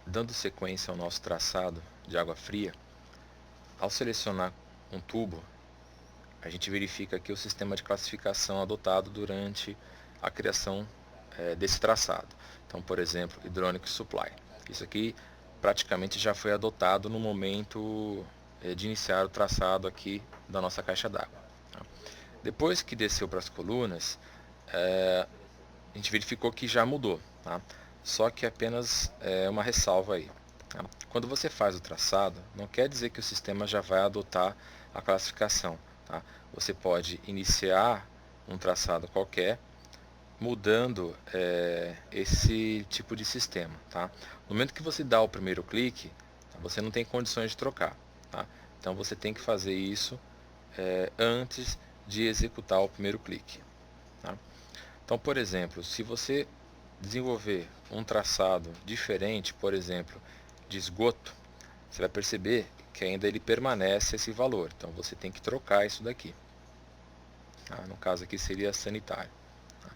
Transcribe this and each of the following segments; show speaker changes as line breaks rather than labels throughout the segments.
dando sequência ao nosso traçado de água fria, ao selecionar um tubo, a gente verifica aqui o sistema de classificação adotado durante a criação desse traçado. Então, por exemplo, Hydronic Supply. Isso aqui praticamente já foi adotado no momento de iniciar o traçado aqui da nossa caixa d'água. Tá? Depois que desceu para as colunas, a gente verificou que já mudou. Tá? Só que apenas uma ressalva aí. Tá? Quando você faz o traçado, não quer dizer que o sistema já vai adotar a classificação. Tá? Você pode iniciar um traçado qualquer, mudando esse tipo de sistema. Tá? No momento que você dá o primeiro clique, você não tem condições de trocar. Tá? Então você tem que fazer isso antes de executar o primeiro clique. Tá? Então, por exemplo, se você desenvolver um traçado diferente, por exemplo, de esgoto, você vai perceber que ainda ele permanece esse valor. Então você tem que trocar isso daqui. Tá? No caso aqui seria sanitário. Tá?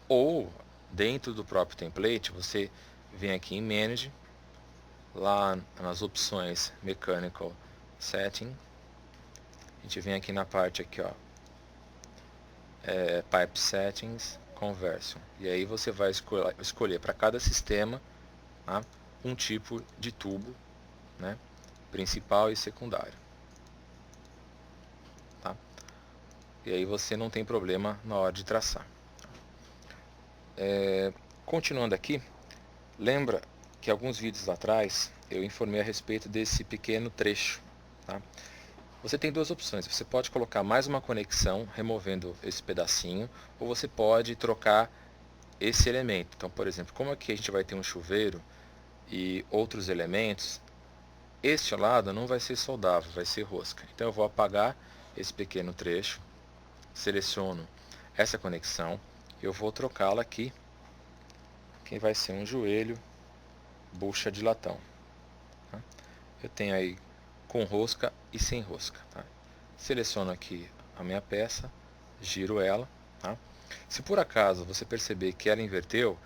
Ou dentro do próprio template, você vem aqui em Manage, lá nas opções Mechanical Setting, a gente vem aqui na parte aqui, ó, Pipe Settings, Conversion. E aí você vai escolher para cada sistema, tá, um tipo de tubo, né, principal e secundário. Tá? E aí você não tem problema na hora de traçar. Continuando aqui, lembra que alguns vídeos atrás eu informei a respeito desse pequeno trecho. Tá? Você tem duas opções. Você pode colocar mais uma conexão, removendo esse pedacinho, ou você pode trocar esse elemento. Então, por exemplo, como aqui a gente vai ter um chuveiro e outros elementos, este lado não vai ser soldável, vai ser rosca. Então eu vou apagar esse pequeno trecho, seleciono essa conexão, eu vou trocá-la aqui, que vai ser um joelho bucha de latão. Tá? Eu tenho aí com rosca e sem rosca. Tá? Seleciono aqui a minha peça, giro ela. Tá? Se por acaso você perceber que ela inverteu,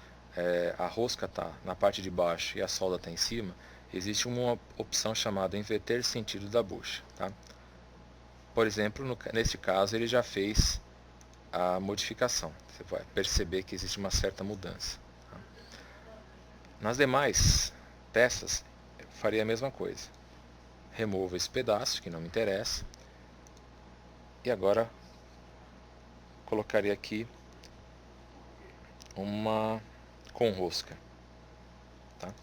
a rosca está na parte de baixo e a solda está em cima, existe uma opção chamada inverter sentido da bucha. Tá? Por exemplo, neste caso ele já fez a modificação. Você vai perceber que existe uma certa mudança. Tá? Nas demais peças, eu faria a mesma coisa. Removo esse pedaço que não me interessa. E agora colocaria aqui uma com rosca. Tá?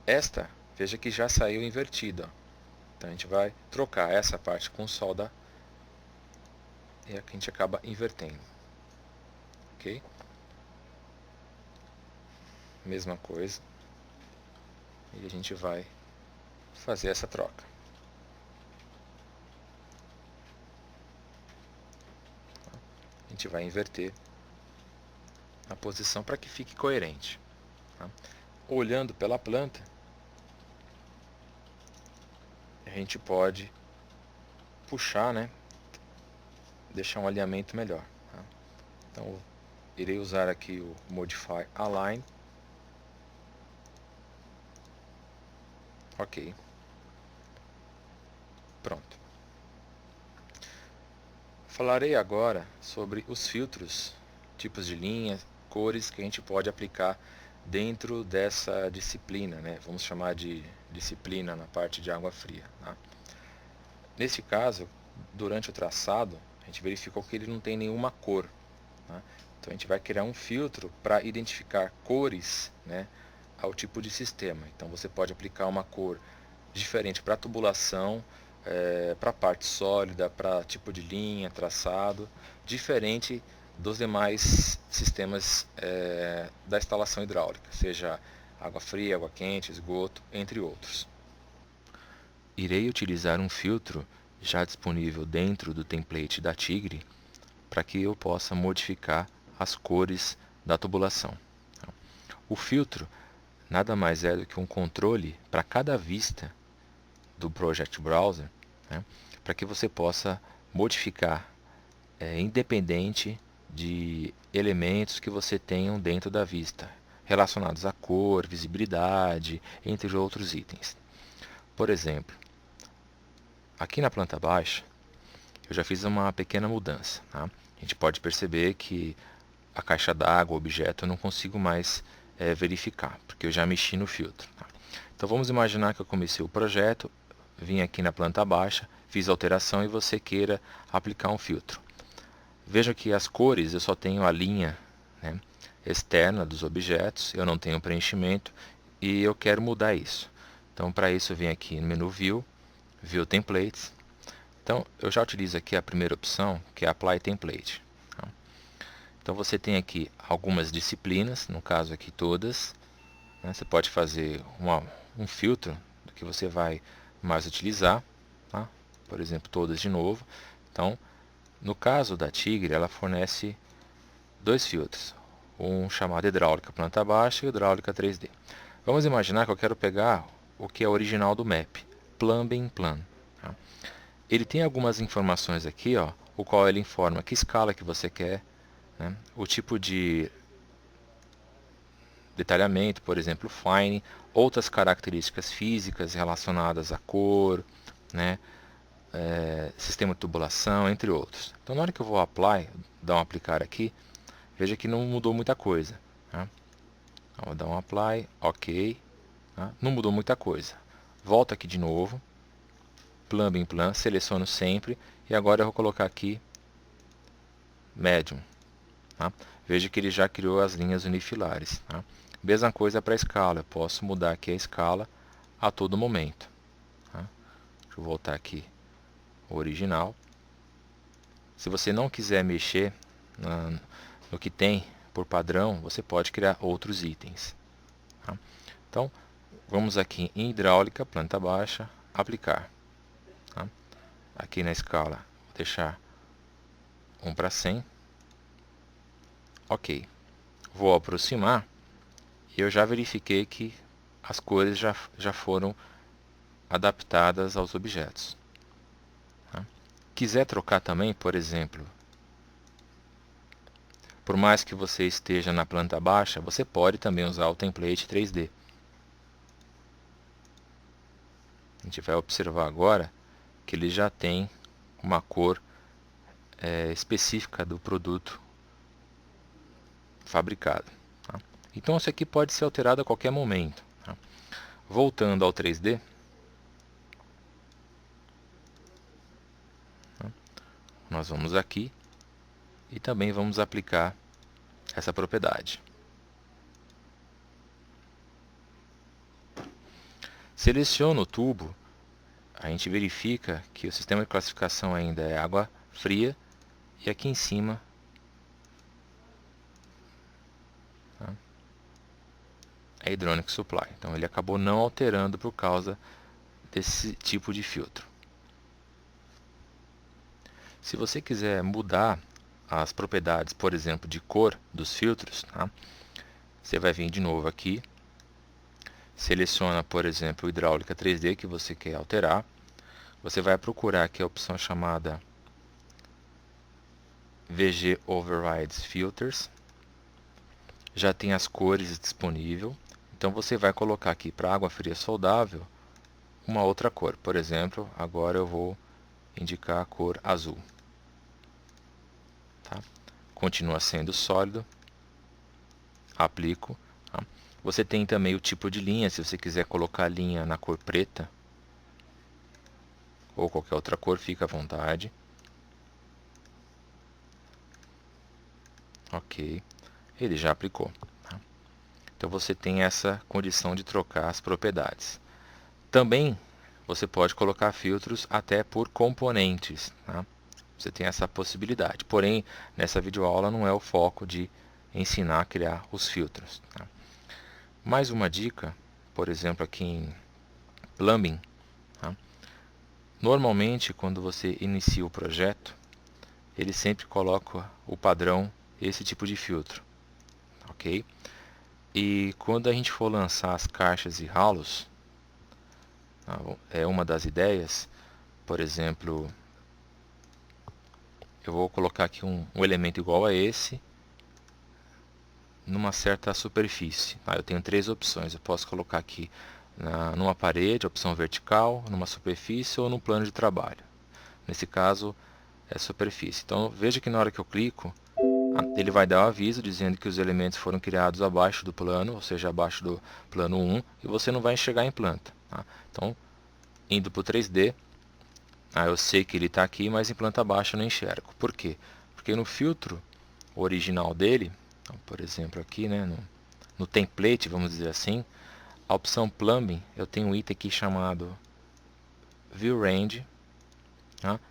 Esta, veja que já saiu invertida. Então a gente vai trocar essa parte com solda e aqui a gente acaba invertendo. Ok? Mesma coisa. E a gente vai fazer essa troca. A gente vai inverter a posição para que fique coerente. Tá? Olhando pela planta, a gente pode puxar, né? Deixar um alinhamento melhor. Tá? Então, irei usar aqui o Modify Align. Ok. Pronto. Falarei agora sobre os filtros, tipos de linhas, cores que a gente pode aplicar dentro dessa disciplina, né? Vamos chamar de disciplina na parte de água fria. Tá? Nesse caso, durante o traçado, a gente verificou que ele não tem nenhuma cor. Tá? Então a gente vai criar um filtro para identificar cores, né, ao tipo de sistema. Então você pode aplicar uma cor diferente para tubulação, para parte sólida, para tipo de linha, traçado, diferente dos demais sistemas da instalação hidráulica, seja água fria, água quente, esgoto, entre outros. Irei utilizar um filtro já disponível dentro do template da Tigre para que eu possa modificar as cores da tubulação. O filtro nada mais é do que um controle para cada vista do Project Browser, né, para que você possa modificar independente de elementos que você tenha dentro da vista. relacionados à cor, visibilidade, entre outros itens. Por exemplo, aqui na planta baixa, eu já fiz uma pequena mudança. Tá? A gente pode perceber que a caixa d'água, o objeto, eu não consigo mais verificar, porque eu já mexi no filtro. Tá? Então vamos imaginar que eu comecei o projeto, vim aqui na planta baixa, fiz a alteração e você queira aplicar um filtro. Veja que as cores eu só tenho a linha, né, externa dos objetos, eu não tenho preenchimento e eu quero mudar isso. Então para isso eu venho aqui no menu View, View Templates. Então eu já utilizo aqui a primeira opção, que é Apply Template. Tá? Então você tem aqui algumas disciplinas, no caso aqui todas. Né? Você pode fazer um filtro do que você vai mais utilizar. Tá? Por exemplo, todas de novo. Então, no caso da Tigre, ela fornece dois filtros. Um chamado hidráulica planta baixa e hidráulica 3D. Vamos imaginar que eu quero pegar o que é original do map, Plumbing Plan. Tá? Ele tem algumas informações aqui, ó, o qual ele informa que escala que você quer, né? O tipo de detalhamento, por exemplo, fine, outras características físicas relacionadas à cor, né? Sistema de tubulação, entre outros. Então, na hora que eu vou apply, dar um aplicar aqui, veja que não mudou muita coisa. Tá? Então, vou dar um apply, ok, tá? Não mudou muita coisa. Volto aqui de novo, Plumbing Plan, seleciono sempre, e agora eu vou colocar aqui Medium. Tá? Veja que ele já criou as linhas unifilares. Tá? Mesma coisa para a escala, eu posso mudar aqui a escala a todo momento. Tá? Deixa eu voltar aqui o original. Se você não quiser mexer no que tem por padrão, você pode criar outros itens. Tá? Então, vamos aqui em hidráulica, planta baixa, aplicar. Tá? Aqui na escala, vou deixar 1 para 100. Ok. Vou aproximar e eu já verifiquei que as cores já foram adaptadas aos objetos. Tá? Quiser trocar também, por exemplo, por mais que você esteja na planta baixa, você pode também usar o template 3D. A gente vai observar agora que ele já tem uma cor específica do produto fabricado. Tá? Então isso aqui pode ser alterado a qualquer momento. Tá? Voltando ao 3D, tá? Nós vamos aqui e também vamos aplicar essa propriedade. Seleciono o tubo, a gente verifica que o sistema de classificação ainda é água fria e aqui em cima é Hydronic Supply. Então ele acabou não alterando por causa desse tipo de filtro. Se você quiser mudar as propriedades, por exemplo, de cor dos filtros, tá? Você vai vir de novo aqui, seleciona, por exemplo, hidráulica 3D que você quer alterar. Você vai procurar aqui a opção chamada VG Overrides Filters. Já tem as cores disponível. Então você vai colocar aqui para água fria soldável uma outra cor. Por exemplo, agora eu vou indicar a cor azul. Tá? Continua sendo sólido. Aplico. Tá? Você tem também o tipo de linha, se você quiser colocar a linha na cor preta ou qualquer outra cor, fica à vontade. Ok, ele já aplicou. Tá? Então você tem essa condição de trocar as propriedades. Também você pode colocar filtros até por componentes. Tá? Você tem essa possibilidade. Porém, nessa videoaula não é o foco de ensinar a criar os filtros. Tá? Mais uma dica, por exemplo, aqui em Plumbing. Tá? Normalmente, quando você inicia o projeto, ele sempre coloca o padrão, esse tipo de filtro. Ok? E quando a gente for lançar as caixas e ralos, tá? É uma das ideias, por exemplo, eu vou colocar aqui um elemento igual a esse, numa certa superfície. Eu tenho três opções. Eu posso colocar aqui numa parede, opção vertical, numa superfície ou no plano de trabalho. Nesse caso, é superfície. Então, veja que na hora que eu clico, ele vai dar um aviso dizendo que os elementos foram criados abaixo do plano, ou seja, abaixo do plano 1, e você não vai enxergar em planta. Então, indo para o 3D, eu sei que ele está aqui, mas em planta baixa eu não enxergo. Por quê? Porque no filtro original dele, então, por exemplo aqui, no template, vamos dizer assim, a opção Plumbing, eu tenho um item aqui chamado View Range,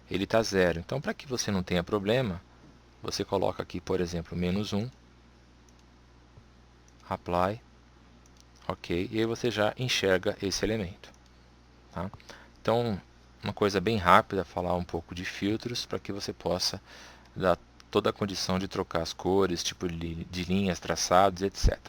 ele está 0. Então, para que você não tenha problema, você coloca aqui, por exemplo, -1, Apply, ok, e aí você já enxerga esse elemento. Então, uma coisa bem rápida, falar um pouco de filtros, para que você possa dar toda a condição de trocar as cores, tipo de linhas, traçados, etc.